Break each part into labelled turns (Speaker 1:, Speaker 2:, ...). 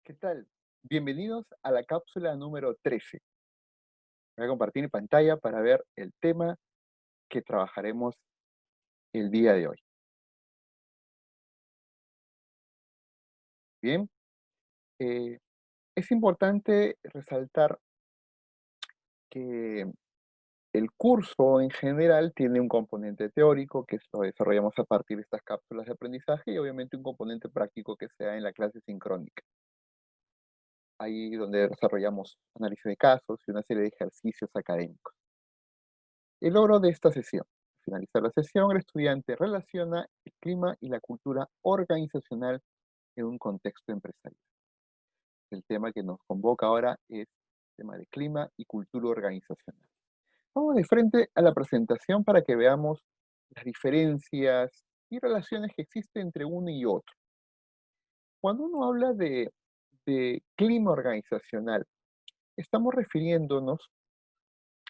Speaker 1: ¿Qué tal? Bienvenidos a la cápsula número 13. Voy a compartir mi pantalla para ver el tema que trabajaremos el día de hoy. Bien, eh, es importante resaltar que el curso en general tiene un componente teórico que lo desarrollamos a partir de estas cápsulas de aprendizaje y obviamente un componente práctico que se da en la clase sincrónica. Ahí donde desarrollamos análisis de casos y una serie de ejercicios académicos. El logro de esta sesión. Al finalizar la sesión, el estudiante relaciona el clima y la cultura organizacional en un contexto empresarial. El tema que nos convoca ahora es el tema de clima y cultura organizacional. Vamos de frente a la presentación para que veamos las diferencias y relaciones que existen entre uno y otro. Cuando uno habla de clima organizacional, estamos refiriéndonos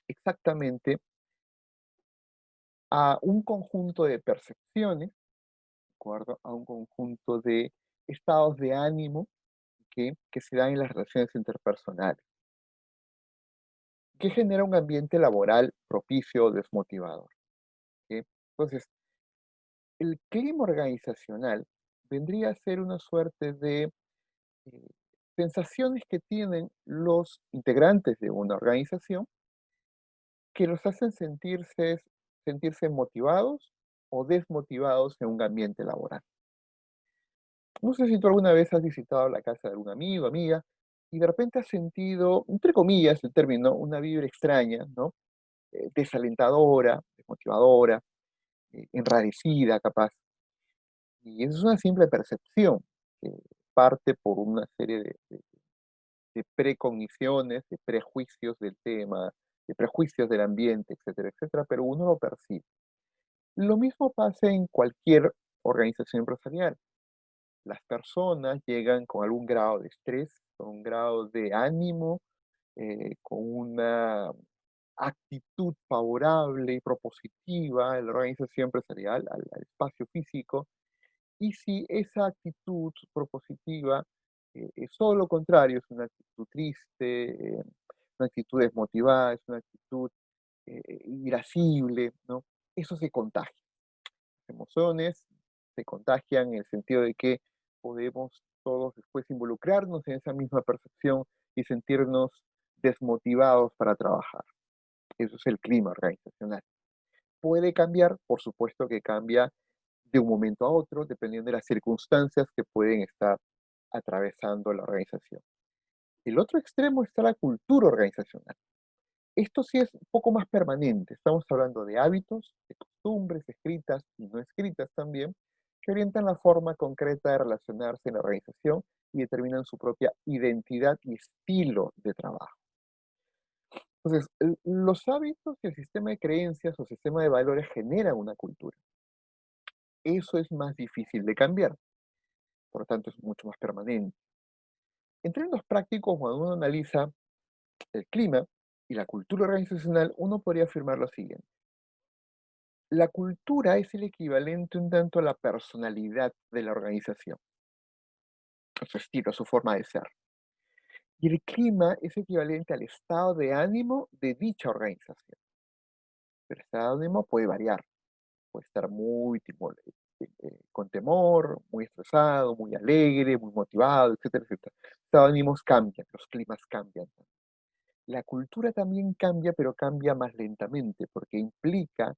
Speaker 1: exactamente a un conjunto de percepciones, de acuerdo a un conjunto de estados de ánimo que se dan en las relaciones interpersonales, que genera un ambiente laboral propicio o desmotivador. ¿Ok? Entonces, el clima organizacional vendría a ser una suerte de eh, sensaciones que tienen los integrantes de una organización que los hacen sentirse motivados o desmotivados en un ambiente laboral. No sé si tú alguna vez has visitado la casa de algún amigo, amiga, y de repente has sentido, entre comillas, el término, una vibra extraña, ¿no? Desalentadora, desmotivadora, enrarecida, capaz. Y eso es una simple percepción que parte por una serie de precogniciones, de prejuicios del tema, de prejuicios del ambiente, etcétera, etcétera, pero uno lo percibe. Lo mismo pasa en cualquier organización empresarial. Las personas llegan con algún grado de estrés, con un grado de ánimo, con una actitud favorable y propositiva a la organización empresarial, al espacio físico, y si esa actitud propositiva es todo lo contrario, es una actitud triste, una actitud desmotivada, es una actitud irascible, ¿no? Eso se contagia. Las emociones se contagian en el sentido de que podemos todos después involucrarnos en esa misma percepción y sentirnos desmotivados para trabajar. Eso es el clima organizacional. ¿Puede cambiar? Por supuesto que cambia de un momento a otro, dependiendo de las circunstancias que pueden estar atravesando la organización. El otro extremo está la cultura organizacional. Esto sí es un poco más permanente. Estamos hablando de hábitos, de costumbres escritas y no escritas también, que orientan la forma concreta de relacionarse en la organización y determinan su propia identidad y estilo de trabajo. Entonces, los hábitos y el sistema de creencias o sistema de valores generan una cultura. Eso es más difícil de cambiar, por lo tanto es mucho más permanente. En términos prácticos, cuando uno analiza el clima y la cultura organizacional, uno podría afirmar lo siguiente. La cultura es el equivalente un tanto a la personalidad de la organización, a su estilo, a su forma de ser. Y el clima es equivalente al estado de ánimo de dicha organización. Pero el estado de ánimo puede variar, puede estar con temor, muy estresado, muy alegre, muy motivado, etcétera, etcétera. Los estados de ánimos cambian, los climas cambian. La cultura también cambia, pero cambia más lentamente, porque implica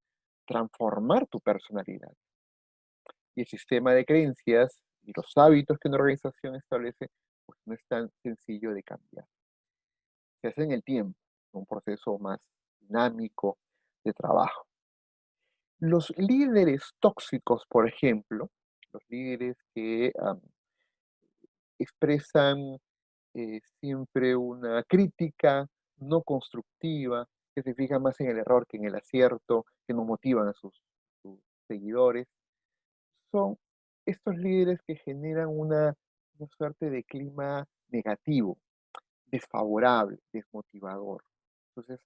Speaker 1: transformar tu personalidad. Y el sistema de creencias y los hábitos que una organización establece, pues no es tan sencillo de cambiar. Se hace en el tiempo, un proceso más dinámico de trabajo. Los líderes tóxicos, por ejemplo, los líderes que expresan siempre una crítica no constructiva, que se fija más en el error que en el acierto, que no motivan a sus seguidores, son estos líderes que generan una suerte de clima negativo, desfavorable, desmotivador. Entonces,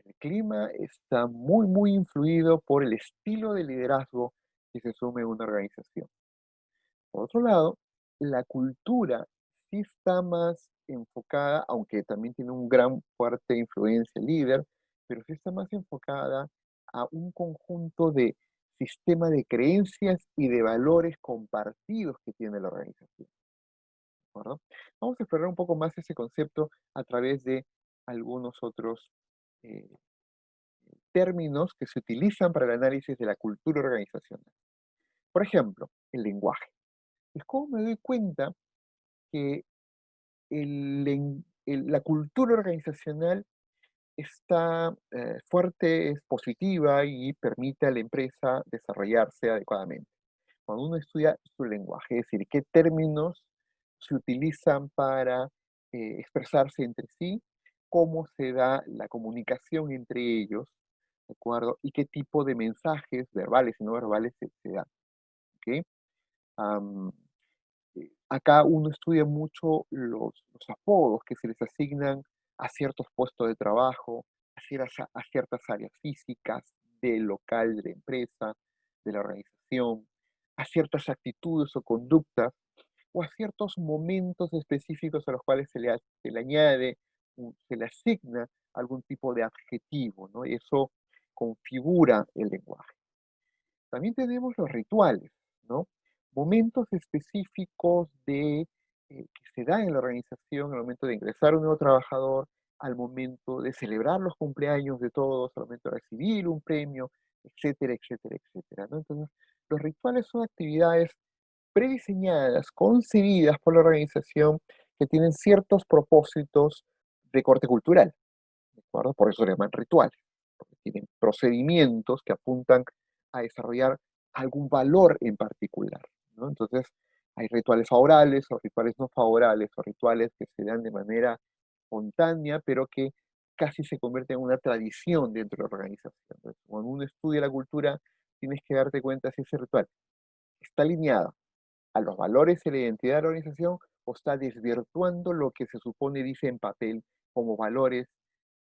Speaker 1: el clima está muy, muy influido por el estilo de liderazgo que se asume en una organización. Por otro lado, la cultura sí está más enfocada, aunque también tiene un gran fuerte influencia líder, pero sí está más enfocada a un conjunto de sistema de creencias y de valores compartidos que tiene la organización, ¿de acuerdo? Vamos a explorar un poco más ese concepto a través de algunos otros eh, términos que se utilizan para el análisis de la cultura organizacional. Por ejemplo, el lenguaje. Es como me doy cuenta que la cultura organizacional está fuerte, es positiva y permite a la empresa desarrollarse adecuadamente. Cuando uno estudia su lenguaje, es decir, qué términos se utilizan para expresarse entre sí, cómo se da la comunicación entre ellos, ¿de acuerdo? Y qué tipo de mensajes verbales y no verbales se dan, ¿ok? Am, Acá uno estudia mucho los apodos que se les asignan a ciertos puestos de trabajo, a ciertas áreas físicas del local de la empresa, de la organización, a ciertas actitudes o conductas, o a ciertos momentos específicos a los cuales se le añade, se le asigna algún tipo de adjetivo, ¿no? Y eso configura el lenguaje. También tenemos los rituales, ¿no? Momentos específicos que se dan en la organización al momento de ingresar un nuevo trabajador, al momento de celebrar los cumpleaños de todos, al momento de recibir un premio, etcétera, etcétera, etcétera, ¿no? Entonces, los rituales son actividades prediseñadas, concebidas por la organización, que tienen ciertos propósitos de corte cultural, ¿de acuerdo? Por eso se llaman rituales, porque tienen procedimientos que apuntan a desarrollar algún valor en particular, ¿no? Entonces, hay rituales favorables o rituales no favorables, o rituales que se dan de manera espontánea, pero que casi se convierten en una tradición dentro de la organización. Entonces, cuando uno estudia la cultura, tienes que darte cuenta si ese ritual está alineado a los valores y la identidad de la organización o está desvirtuando lo que se supone dice en papel como valores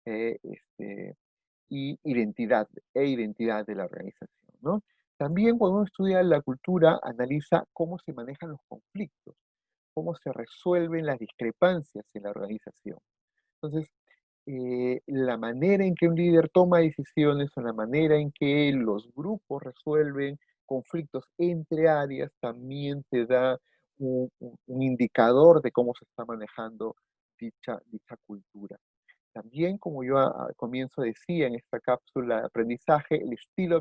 Speaker 1: este, y identidad de la organización, ¿no? También cuando uno estudia la cultura, analiza cómo se manejan los conflictos, cómo se resuelven las discrepancias en la organización. Entonces, la manera en que un líder toma decisiones o la manera en que los grupos resuelven conflictos entre áreas también te da un indicador de cómo se está manejando dicha cultura. También, como yo al comienzo decía en esta cápsula de aprendizaje, el estilo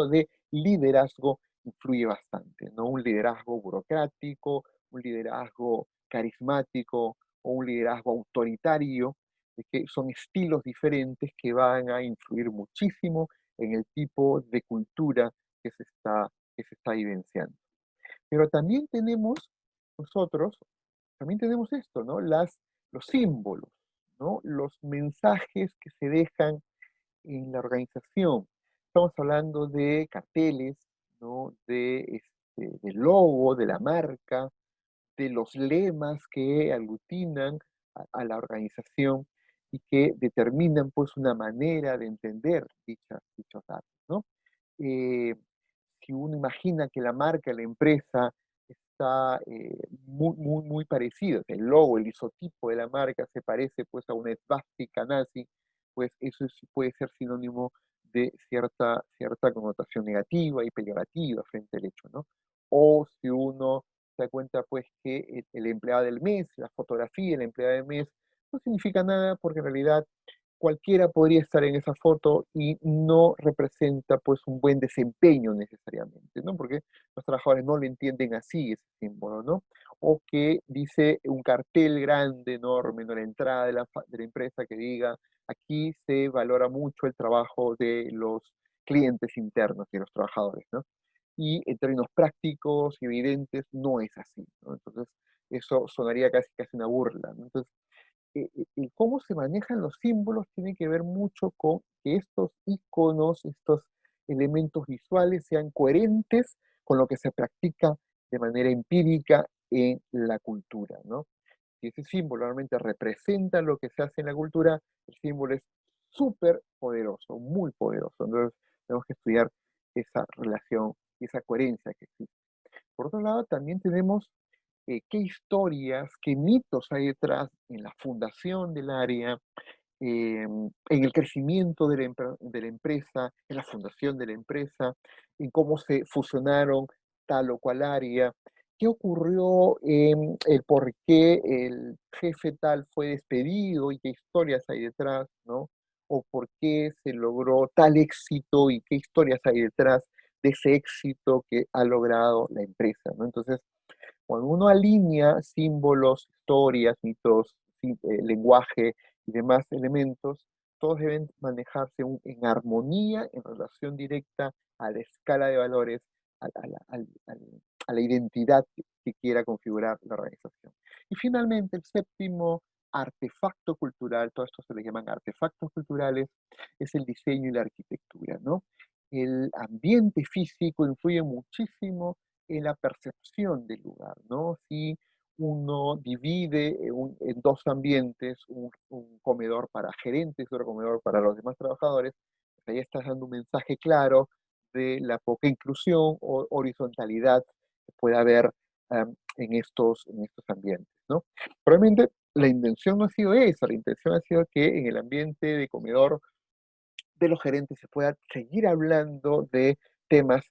Speaker 1: de liderazgo influye bastante, ¿no? Un liderazgo burocrático, un liderazgo carismático o un liderazgo autoritario, que son estilos diferentes que van a influir muchísimo en el tipo de cultura que que se está vivenciando. Pero también tenemos nosotros también tenemos esto, ¿no? Los símbolos, ¿no? Los mensajes que se dejan en la organización. Estamos hablando de carteles, ¿no? Del logo, de la marca, de los lemas que aglutinan a la organización y que determinan pues una manera de entender dichos datos, ¿no? Eh, si uno imagina que la marca, la empresa está muy parecido, que el logo, el isotipo de la marca se parece pues a una esvástica nazi, pues puede ser sinónimo de cierta connotación negativa y peyorativa frente al hecho, ¿no? O si uno se da cuenta pues que el empleado del mes, la fotografía del empleado del mes, no significa nada porque en realidad cualquiera podría estar en esa foto y no representa pues un buen desempeño necesariamente, ¿no? Porque los trabajadores no lo entienden así, ese símbolo, ¿no? O que dice un cartel grande, enorme, en la entrada de de la empresa que diga, aquí se valora mucho el trabajo de los clientes internos y los trabajadores, ¿no? Y en términos prácticos y evidentes no es así, ¿no? Entonces, eso sonaría casi una burla, ¿no? Entonces, y cómo se manejan los símbolos tiene que ver mucho con que estos iconos, estos elementos visuales sean coherentes con lo que se practica de manera empírica en la cultura, ¿no? Si ese símbolo realmente representa lo que se hace en la cultura, el símbolo es súper poderoso, muy poderoso. Entonces, tenemos que estudiar esa relación y esa coherencia que existe. Por otro lado, también tenemos qué historias, qué mitos hay detrás en la fundación del área, en el crecimiento de la empresa, en la fundación de la empresa, en cómo se fusionaron tal o cual área, qué ocurrió, el por qué el jefe tal fue despedido y qué historias hay detrás, ¿no? O por qué se logró tal éxito y qué historias hay detrás de ese éxito que ha logrado la empresa, ¿no? Entonces, cuando uno alinea símbolos, historias, mitos, lenguaje y demás elementos, todos deben manejarse en armonía, en relación directa a la escala de valores, a la identidad que quiera configurar la organización. Y finalmente, el séptimo artefacto cultural, todo esto se le llaman artefactos culturales, es el diseño y la arquitectura, ¿no? El ambiente físico influye muchísimo en la percepción del lugar, ¿no? Si uno divide en dos ambientes, un comedor para gerentes, otro comedor para los demás trabajadores, pues ahí estás dando un mensaje claro de la poca inclusión o horizontalidad que puede haber en estos ambientes, ¿no? Probablemente la intención no ha sido esa, la intención ha sido que en el ambiente de comedor de los gerentes se pueda seguir hablando de temas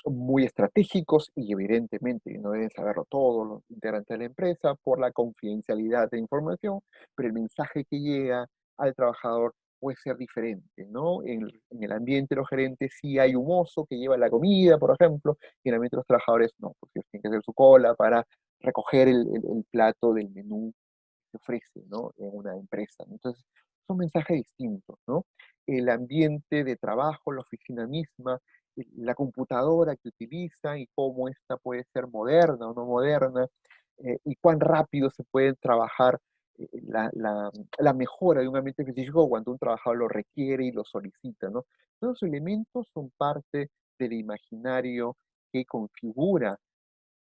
Speaker 1: muy estratégicos y evidentemente no deben saberlo todos los integrantes de la empresa por la confidencialidad de información, pero el mensaje que llega al trabajador puede ser diferente, ¿no? En el ambiente de los gerentes sí hay un mozo que lleva la comida, por ejemplo, y en el ambiente de los trabajadores no, porque ellos tienen que hacer su cola para recoger el plato del menú que ofrece, ¿no? En una empresa, ¿no? Entonces, son mensajes distintos, ¿no? El ambiente de trabajo, la oficina misma, la computadora que utiliza y cómo esta puede ser moderna o no moderna, y cuán rápido se puede trabajar la mejora de un ambiente específico cuando un trabajador lo requiere y lo solicita, ¿no? Todos los elementos son parte del imaginario que configura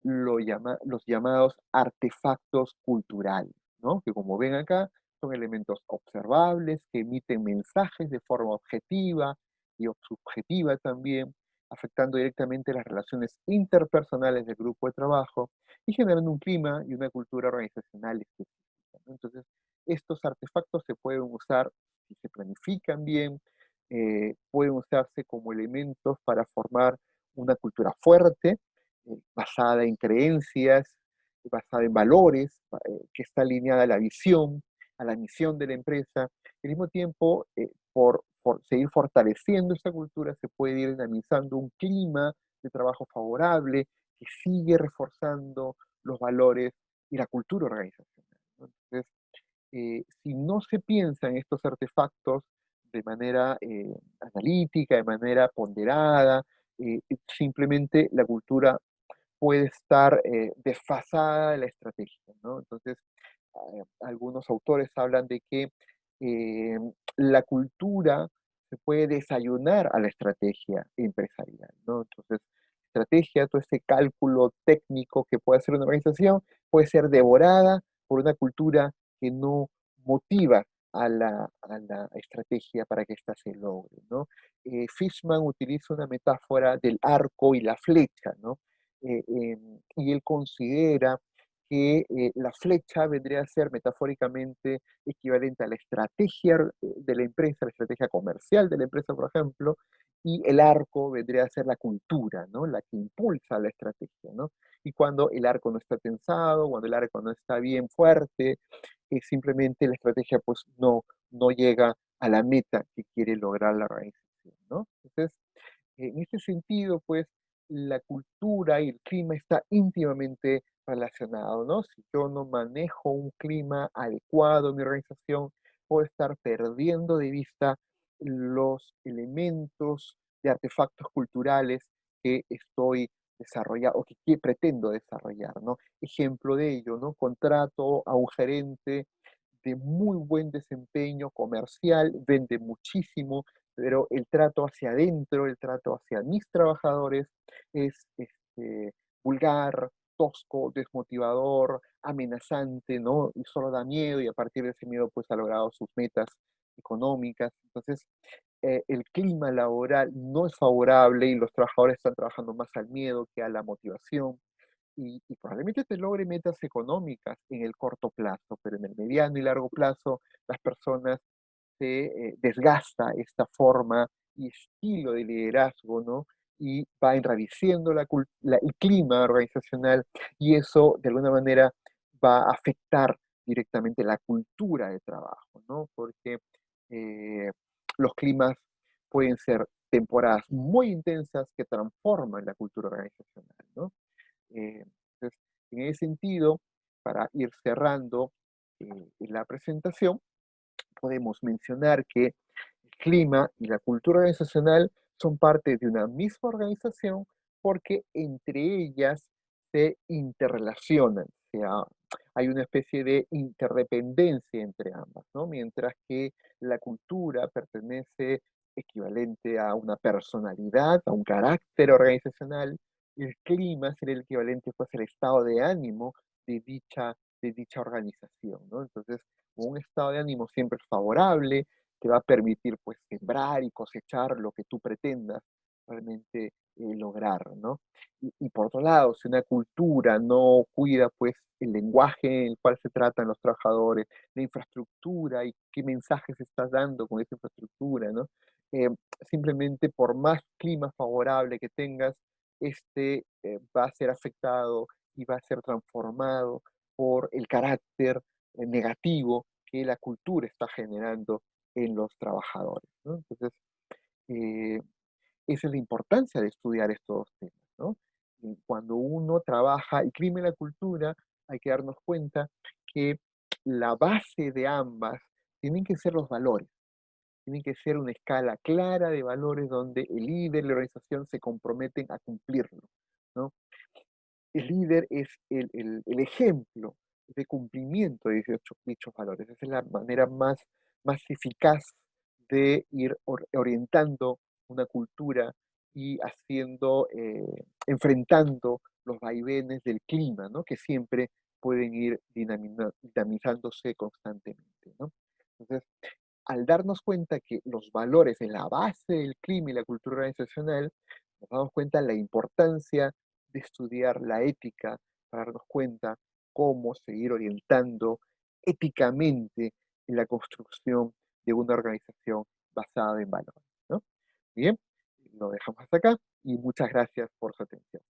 Speaker 1: los llamados artefactos culturales, ¿no? Que como ven acá, son elementos observables que emiten mensajes de forma objetiva y subjetiva también, afectando directamente las relaciones interpersonales del grupo de trabajo y generando un clima y una cultura organizacional específica, ¿no? Entonces, estos artefactos se pueden usar si se planifican bien, pueden usarse como elementos para formar una cultura fuerte, basada en creencias, basada en valores, que está alineada a la visión, a la misión de la empresa. Al mismo tiempo, por seguir fortaleciendo esta cultura, se puede ir dinamizando un clima de trabajo favorable que sigue reforzando los valores y la cultura organizacional, ¿no? Entonces, si no se piensa en estos artefactos de manera analítica, de manera ponderada, simplemente la cultura puede estar desfasada de la estrategia, ¿no? Entonces, algunos autores hablan de que eh, la cultura se puede desayunar a la estrategia empresarial, ¿no? Entonces, estrategia, todo ese cálculo técnico que puede hacer una organización, puede ser devorada por una cultura que no motiva a la estrategia para que ésta se logre, ¿no? Fishman utiliza una metáfora del arco y la flecha, ¿no? Y él considera que la flecha vendría a ser metafóricamente equivalente a la estrategia de la empresa, la estrategia comercial de la empresa, por ejemplo, y el arco vendría a ser la cultura, ¿no? La que impulsa la estrategia, ¿no? Y cuando el arco no está tensado, cuando el arco no está bien fuerte, simplemente la estrategia pues no llega a la meta que quiere lograr la organización, ¿no? Entonces, en este sentido, pues, la cultura y el clima está íntimamente relacionado, ¿no? Si yo no manejo un clima adecuado en mi organización, puedo estar perdiendo de vista los elementos de artefactos culturales que estoy desarrollando o que pretendo desarrollar, ¿no? Ejemplo de ello, ¿no? Contrato a un gerente de muy buen desempeño comercial, vende muchísimo, pero el trato hacia adentro, el trato hacia mis trabajadores es vulgar, tosco, desmotivador, amenazante, ¿no? Y solo da miedo y a partir de ese miedo pues ha logrado sus metas económicas. Entonces, el clima laboral no es favorable y los trabajadores están trabajando más al miedo que a la motivación. y probablemente te logre metas económicas en el corto plazo, pero en el mediano y largo plazo las personas se desgasta esta forma y estilo de liderazgo, ¿no? Y va enraveciendo el clima organizacional y eso de alguna manera va a afectar directamente la cultura de trabajo, ¿no? Porque eh, los climas pueden ser temporadas muy intensas que transforman la cultura organizacional, ¿no? Entonces, en ese sentido, para ir cerrando la presentación, podemos mencionar que el clima y la cultura organizacional son parte de una misma organización porque entre ellas se interrelacionan, o sea, hay una especie de interdependencia entre ambas, ¿no? Mientras que la cultura pertenece equivalente a una personalidad, a un carácter organizacional, el clima sería el equivalente pues al estado de ánimo de dicha organización, ¿no? Entonces, un estado de ánimo siempre favorable, te va a permitir pues sembrar y cosechar lo que tú pretendas realmente lograr, ¿no? Y por otro lado, si una cultura no cuida pues el lenguaje en el cual se tratan los trabajadores, la infraestructura y qué mensajes estás dando con esa infraestructura, ¿no? Eh, Simplemente por más clima favorable que tengas, va a ser afectado y va a ser transformado por el carácter negativo que la cultura está generando en los trabajadores, ¿no? Entonces, eh, esa es la importancia de estudiar estos temas, ¿no? Y cuando uno trabaja el crimen y la cultura, hay que darnos cuenta que la base de ambas tienen que ser los valores, tienen que ser una escala clara de valores donde el líder y la organización se comprometen a cumplirlo, ¿no? El líder es el ejemplo de cumplimiento de dichos valores. Esa es la manera más eficaz de ir orientando una cultura y enfrentando los vaivenes del clima, ¿no? Que siempre pueden ir dinamizándose constantemente, ¿no? Entonces, al darnos cuenta que los valores en la base del clima y la cultura organizacional, nos damos cuenta de la importancia de estudiar la ética para darnos cuenta cómo seguir orientando éticamente en la construcción de una organización basada en valores, ¿no? Bien, lo dejamos hasta acá y muchas gracias por su atención.